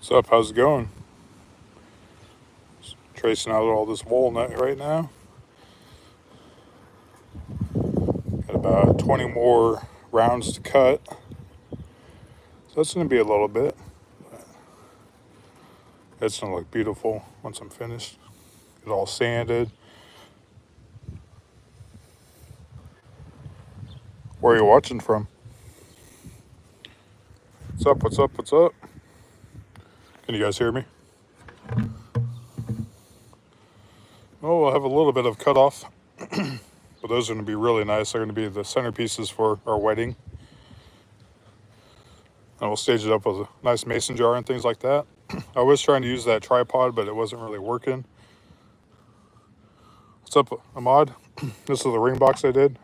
What's up? How's it going? Tracing out all this walnut right now. Got about 20 more rounds to cut. So that's going to be a little bit. It's going to look beautiful once I'm finished. Get all sanded. Where are you watching from? What's up? What's up? What's up? Can you guys hear me? Oh, we'll have a little bit of cutoff. But those are going to be really nice. They're going to be the centerpieces for our wedding. And we'll stage it up with a nice mason jar and things like that. I was trying to use that tripod, but it wasn't really working. What's up, Ahmad? This is the ring box I did.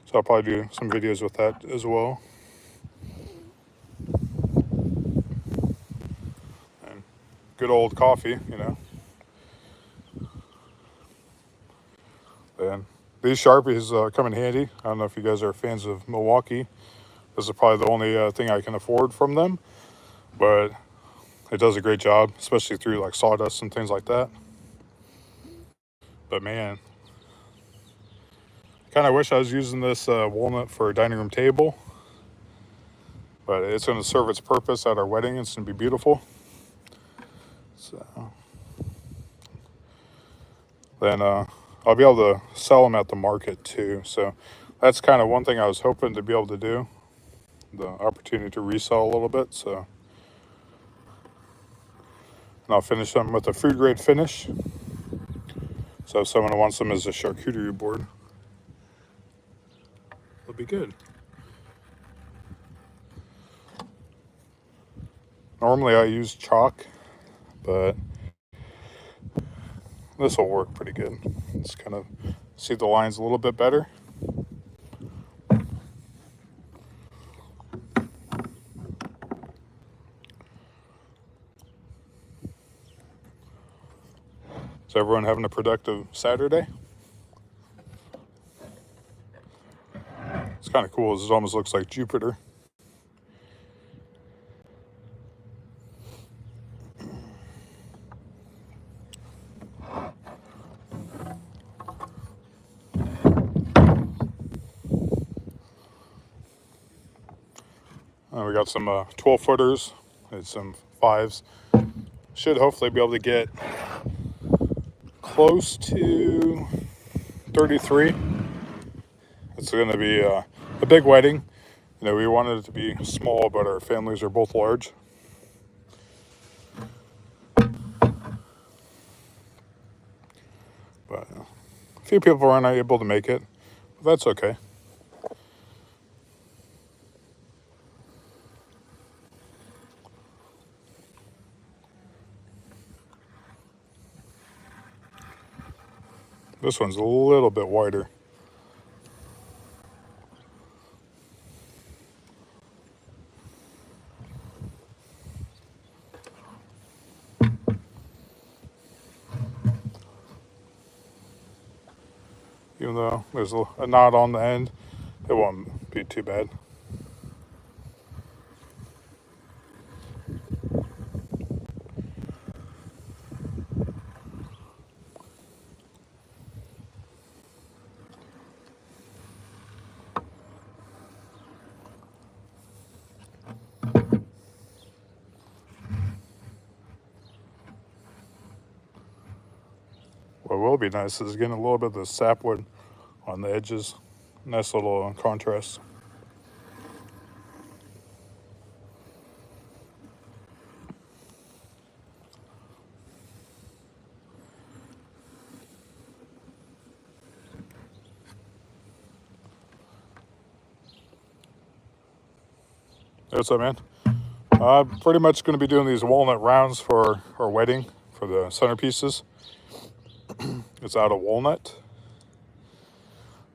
So I'll probably do some videos with that as well. And good old coffee, you know. And these Sharpies come in handy. I don't know if you guys are fans of Milwaukee. This is probably the only thing I can afford from them. But it does a great job, especially through like sawdust and things like that. But man, kind of wish I was using this walnut for a dining room table. But it's going to serve its purpose at our wedding. It's going to be beautiful. So then I'll be able to sell them at the market too. So that's kind of one thing I was hoping to be able to do. The opportunity to resell a little bit. So and I'll finish them with a food grade finish. So if someone wants them as a charcuterie board, it'll be good. Normally I use chalk, but this will work pretty good. Just kind of see the lines a little bit better. Is everyone having a productive Saturday? It's kind of cool. It almost looks like Jupiter. We got some 12 footers and some 5s. Should hopefully be able to get close to 33. It's going to be a big wedding. You know, we wanted it to be small, but our families are both large. But a few people were not able to make it. But that's okay. This one's a little bit wider. Even though there's a knot on the end, it won't be too bad. What will be nice is getting a little bit of the sapwood on the edges. Nice little contrast. What's up, man? I'm pretty much going to be doing these walnut rounds for our wedding for the centerpieces. It's out of walnut.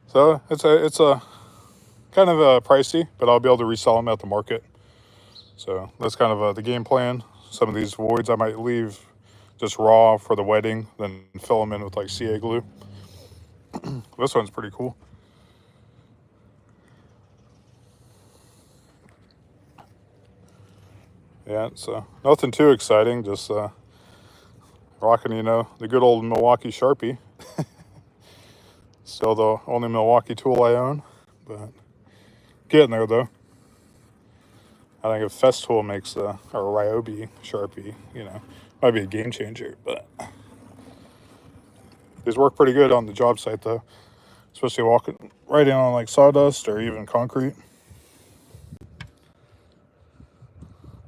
So it's a kind of pricey, but I'll be able to resell them at the market. So that's kind of the game plan. Some of these voids I might leave just raw for the wedding, then fill them in with like CA glue. This one's pretty cool. Yeah, so nothing too exciting, just rocking, the good old Milwaukee Sharpie. Still the only Milwaukee tool I own, but getting there though. I think if Festool makes or Ryobi Sharpie, might be a game changer. But these work pretty good on the job site though, especially walking right in on like sawdust or even concrete.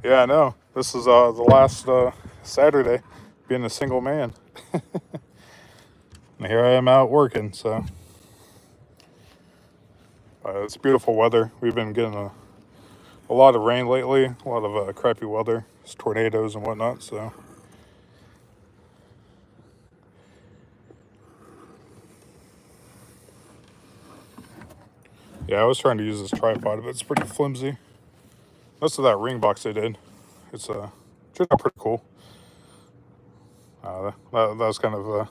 Yeah, I know. This is the last Saturday being a single man. And here I am out working, so it's beautiful weather. We've been getting a lot of rain lately, a lot of crappy weather, it's tornadoes and whatnot, so. Yeah, I was trying to use this tripod, but it's pretty flimsy. Most of that ring box I did, it's turned out pretty cool. That was kind of a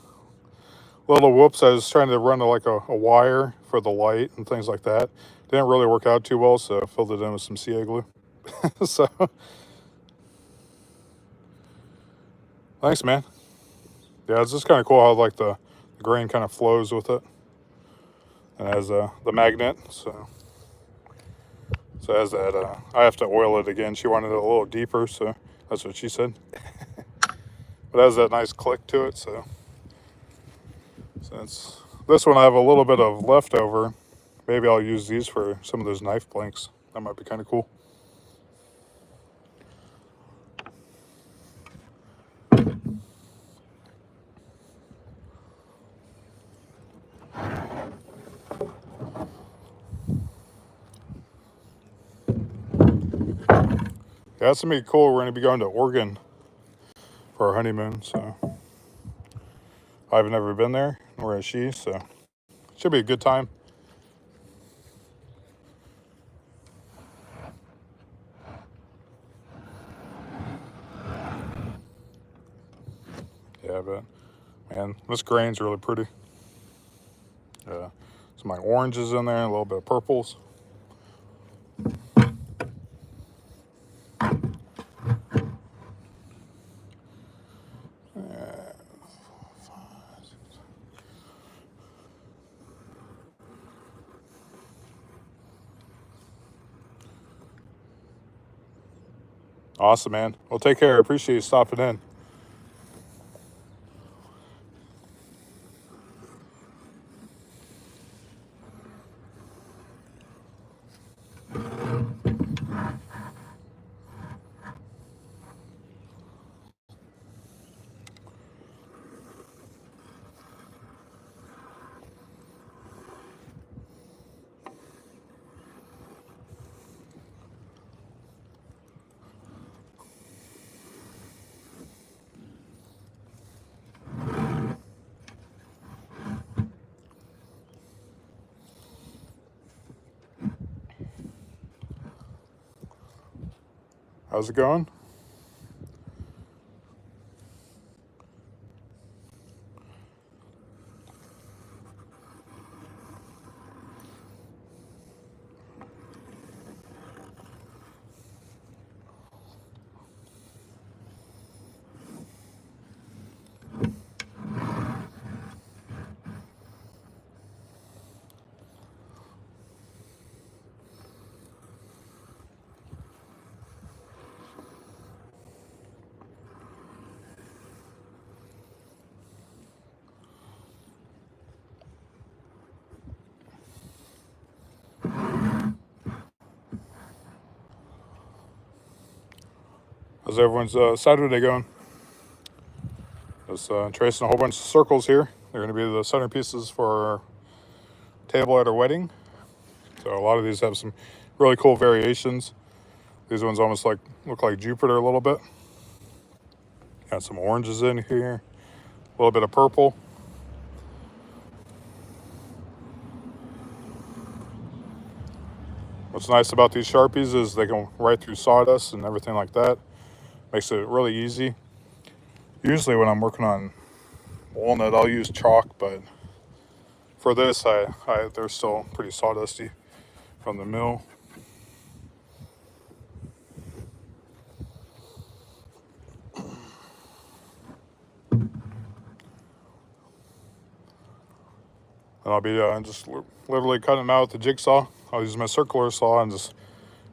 little whoops. I was trying to run like a wire for the light and things like that. Didn't really work out too well, so I filled it in with some CA glue. So, thanks, man. Yeah, it's just kind of cool how like the grain kind of flows with it. And has the magnet, so as that, I have to oil it again. She wanted it a little deeper, so that's what she said. But it has that nice click to it, so since this one I have a little bit of leftover, maybe I'll use these for some of those knife blanks. That might be kind of cool. Yeah, that's gonna be cool. We're gonna be going to Oregon for our honeymoon, so I've never been there, nor has she, so it should be a good time. Yeah, but man, this grain's really pretty. Some like oranges in there, a little bit of purples. Awesome, man. Well, take care. I appreciate you stopping in. How's it going? How's everyone's Saturday going? Just tracing a whole bunch of circles here. They're going to be the centerpieces for our table at our wedding. So a lot of these have some really cool variations. These ones almost look like Jupiter a little bit. Got some oranges in here, a little bit of purple. What's nice about these Sharpies is they go right through sawdust and everything like that. Makes it really easy. Usually when I'm working on walnut, I'll use chalk, but for this, they're still pretty sawdusty from the mill. And I'll be just literally cutting them out with the jigsaw. I'll use my circular saw and just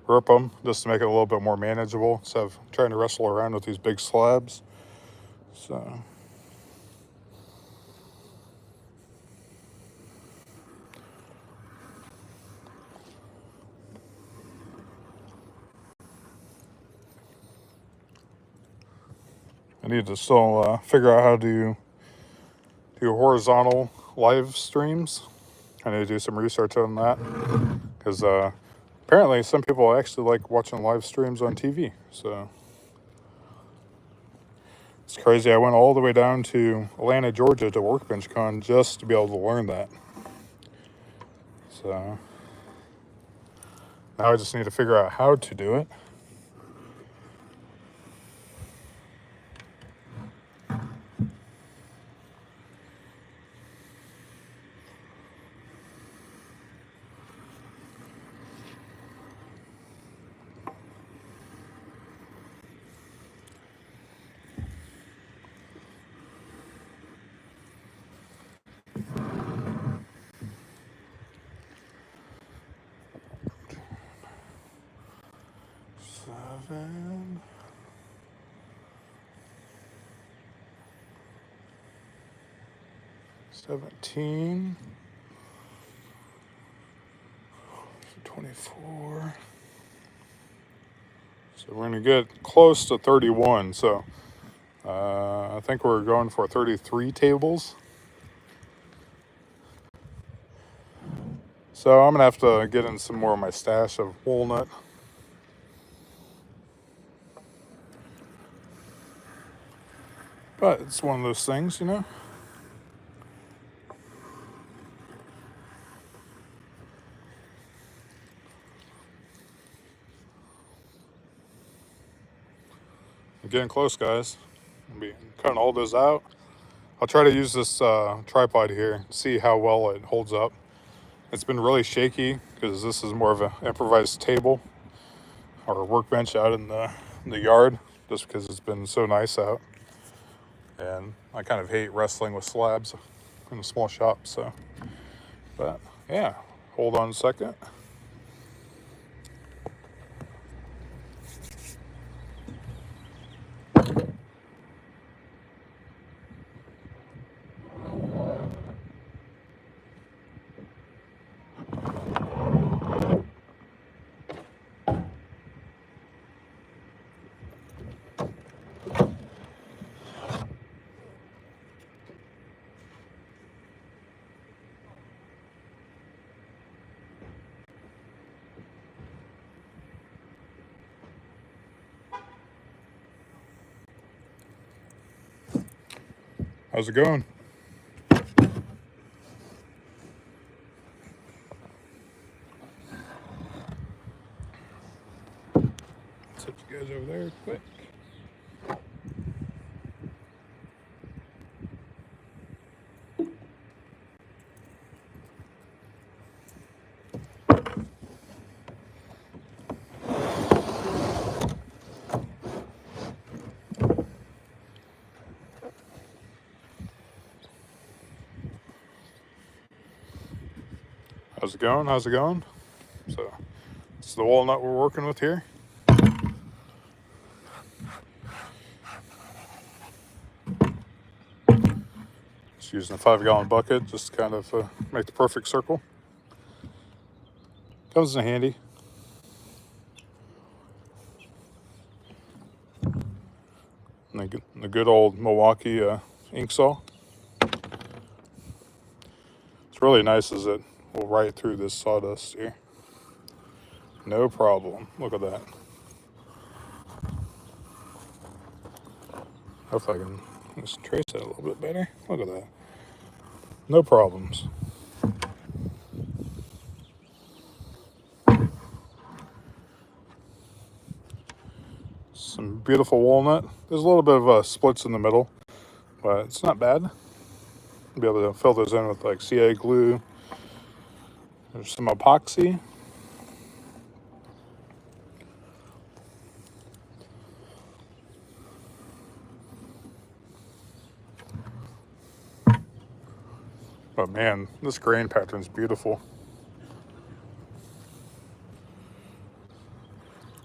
rip them just to make it a little bit more manageable instead of trying to wrestle around with these big slabs. So I need to still figure out how to do horizontal live streams. I need to do some research on that because apparently some people actually like watching live streams on TV. So it's crazy. I went all the way down to Atlanta, Georgia to Workbench Con just to be able to learn that. So now I just need to figure out how to do it. Seven. 17. 24. So we're going to get close to 31. So I think we're going for 33 tables. So I'm going to have to get in some more of my stash of walnut. But it's one of those things, you know. I'm getting close, guys. I'll be cutting all this out. I'll try to use this tripod here, see how well it holds up. It's been really shaky because this is more of an improvised table or workbench out in the yard, just because it's been so nice out. And I kind of hate wrestling with slabs in a small shop, so. But yeah, hold on a second. How's it going? Set you guys over there quick. How's it going? How's it going? So, this is the walnut we're working with here. Just using a 5-gallon bucket, just to kind of make the perfect circle. Comes in handy. And the good old Milwaukee ink saw. It's really nice as it will right through this sawdust here. No problem. Look at that. Hopefully I can just trace that a little bit better. Look at that. No problems. Some beautiful walnut. There's a little bit of splits in the middle, but it's not bad. Be able to fill those in with like CA glue. There's some epoxy. But man, this grain pattern's beautiful.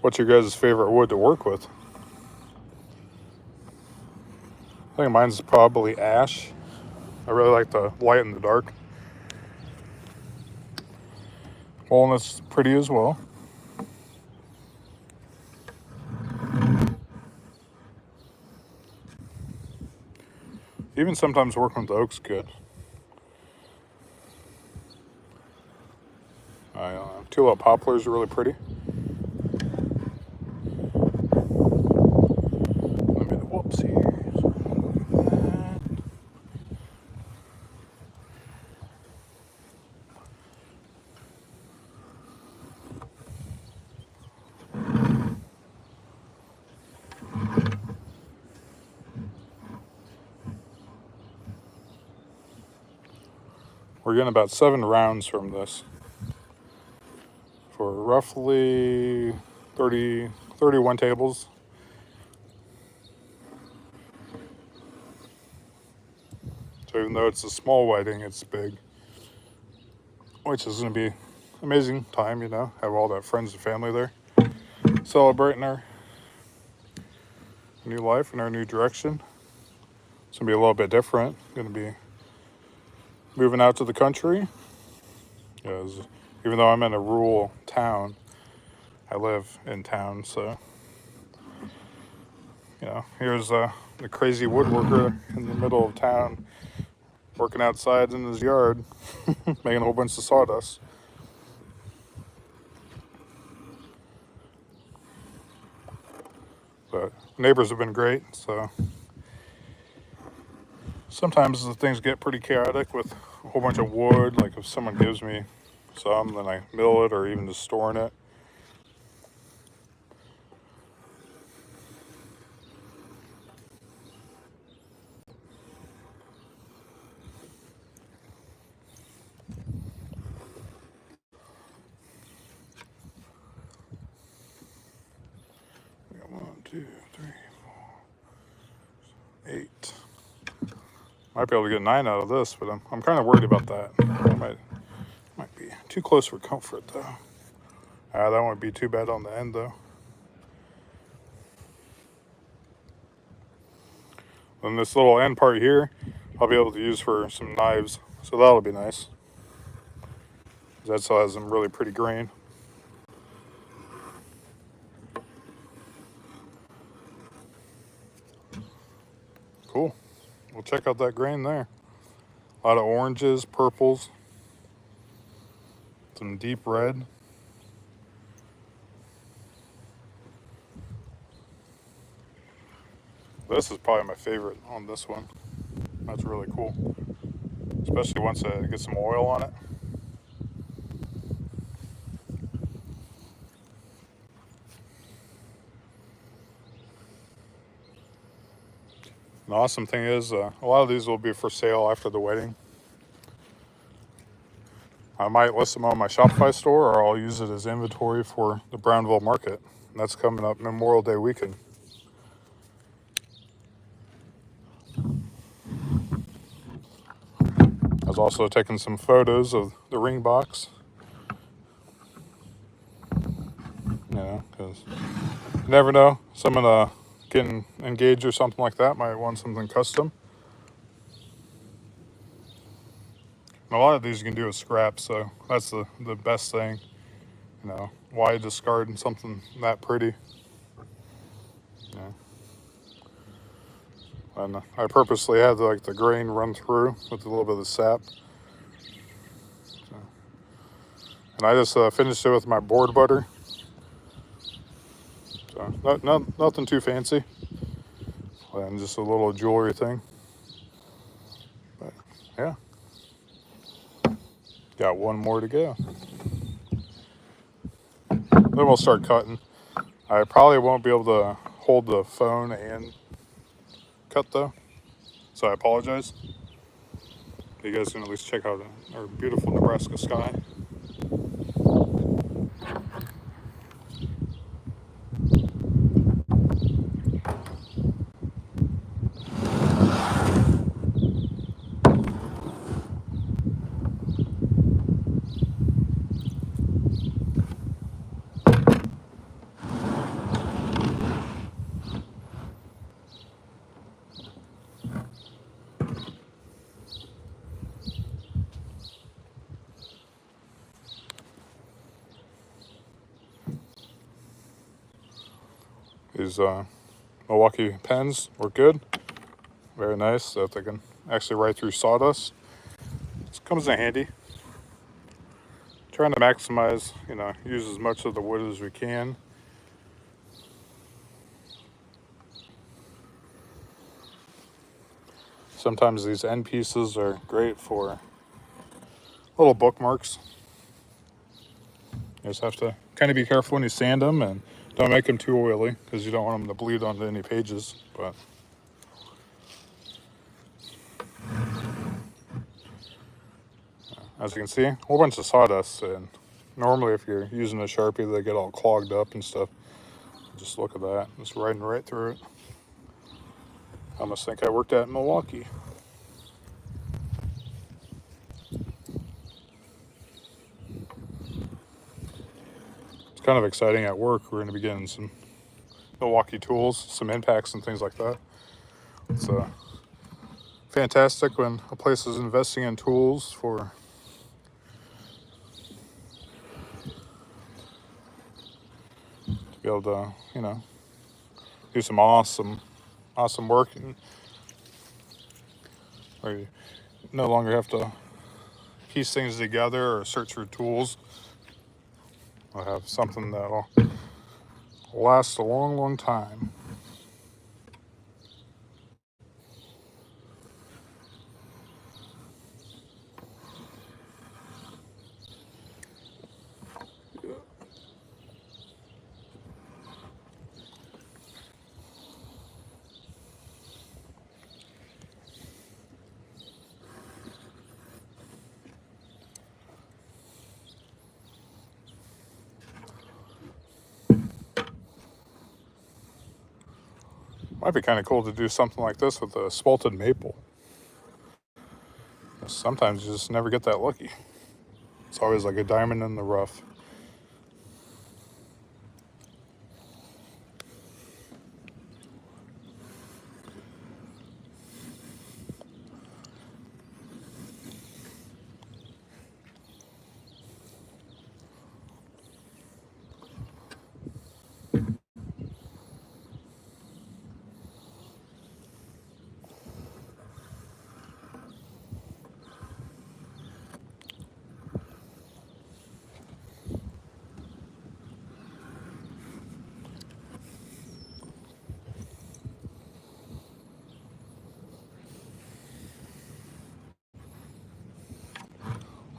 What's your guys' favorite wood to work with? I think mine's probably ash. I really like the light and the dark. Walnut's pretty as well. Even sometimes working with the oak's good. Tulip poplars are really pretty. Let me whoops here. We're getting about 7 rounds from this for roughly 31 tables. So even though it's a small wedding, it's big, which is going to be amazing time, you know, have all that friends and family there celebrating our new life and our new direction. It's going to be a little bit different. Going to be moving out to the country, because even though I'm in a rural town, I live in town. So, you know, here's the crazy woodworker in the middle of town working outside in his yard, making a whole bunch of sawdust. But neighbors have been great, so sometimes the things get pretty chaotic with a whole bunch of wood. Like if someone gives me some, then I mill it or even just storing it. We got 1, 2, 3, 4, 8. Might be able to get 9 out of this, but I'm kind of worried about that. It might be too close for comfort though. That won't be too bad on the end though. Then this little end part here, I'll be able to use for some knives, so that'll be nice. That still has some really pretty grain. Cool. We'll check out that grain there. A lot of oranges, purples, some deep red. This is probably my favorite on this one. That's really cool, especially once it gets some oil on it. The awesome thing is a lot of these will be for sale after the wedding. I might list them on my Shopify store, or I'll use it as inventory for the Brownville market. And that's coming up Memorial Day weekend. I was also taking some photos of the ring box. You know, because you never know. Someone getting engaged or something like that might want something custom. And a lot of these you can do with scraps, so that's the best thing. You know, why discard something that pretty? Yeah. And I purposely had like the grain run through with a little bit of the sap. So, and I just finished it with my board butter. So nothing too fancy, and just a little jewelry thing. But yeah, got one more to go. Then we'll start cutting. I probably won't be able to hold the phone and cut though, so I apologize. You guys can at least check out our beautiful Nebraska sky. These Milwaukee pens work good. Very nice, so they can actually write through sawdust. This comes in handy. Trying to maximize, use as much of the wood as we can. Sometimes these end pieces are great for little bookmarks. You just have to kind of be careful when you sand them and don't make them too oily because you don't want them to bleed onto any pages. But as you can see, a whole bunch of sawdust, and normally if you're using a Sharpie, they get all clogged up and stuff. Just look at that, it's riding right through it. I almost think I worked at Milwaukee. It's kind of exciting at work. We're going to be getting some Milwaukee tools, some impacts and things like that. It's fantastic when a place is investing in tools for to be able to, do some awesome work, and where you no longer have to piece things together or search for tools. I'll have something that'll last a long time. Might be kind of cool to do something like this with a spalted maple. Sometimes you just never get that lucky. It's always like a diamond in the rough.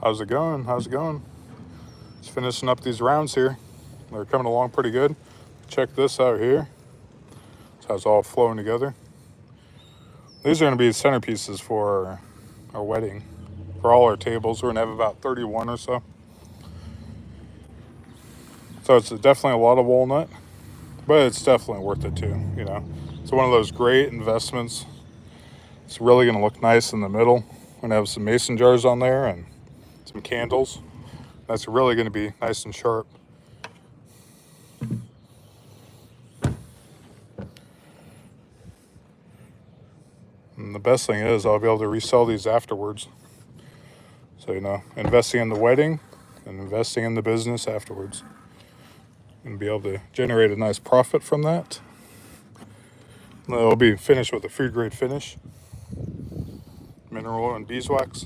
How's it going? Just finishing up these rounds here. They're coming along pretty good. Check this out here. That's how it's all flowing together. These are going to be centerpieces for our wedding. For all our tables, we're going to have about 31 or so. So it's definitely a lot of walnut, but it's definitely worth it too, It's one of those great investments. It's really going to look nice in the middle. We're going to have some mason jars on there and some candles. That's really going to be nice and sharp. And the best thing is I'll be able to resell these afterwards. So, investing in the wedding and investing in the business afterwards. And be able to generate a nice profit from that. And it'll be finished with a food grade finish. Mineral oil and beeswax.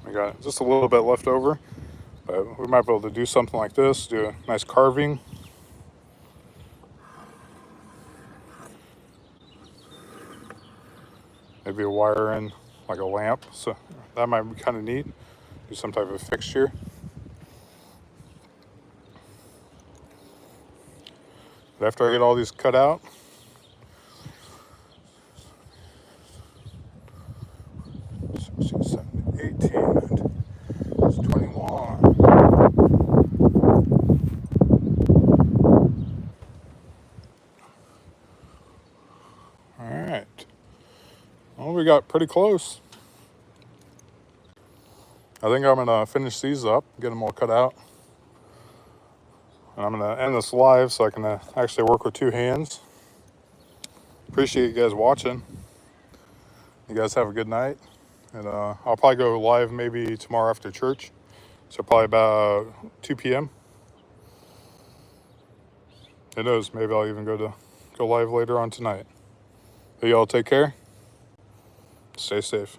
We got just a little bit left over, but we might be able to do something like this, do a nice carving. Maybe a wire in like a lamp, so that might be kind of neat. Do some type of fixture. But after I get all these cut out, 16, 17, 18, it's 21. All right. Well, we got pretty close. I think I'm gonna finish these up, get them all cut out. And I'm going to end this live so I can actually work with two hands. Appreciate you guys watching. You guys have a good night. And I'll probably go live maybe tomorrow after church. So probably about 2 p.m. Who knows? Maybe I'll even go live later on tonight. But y'all take care. Stay safe.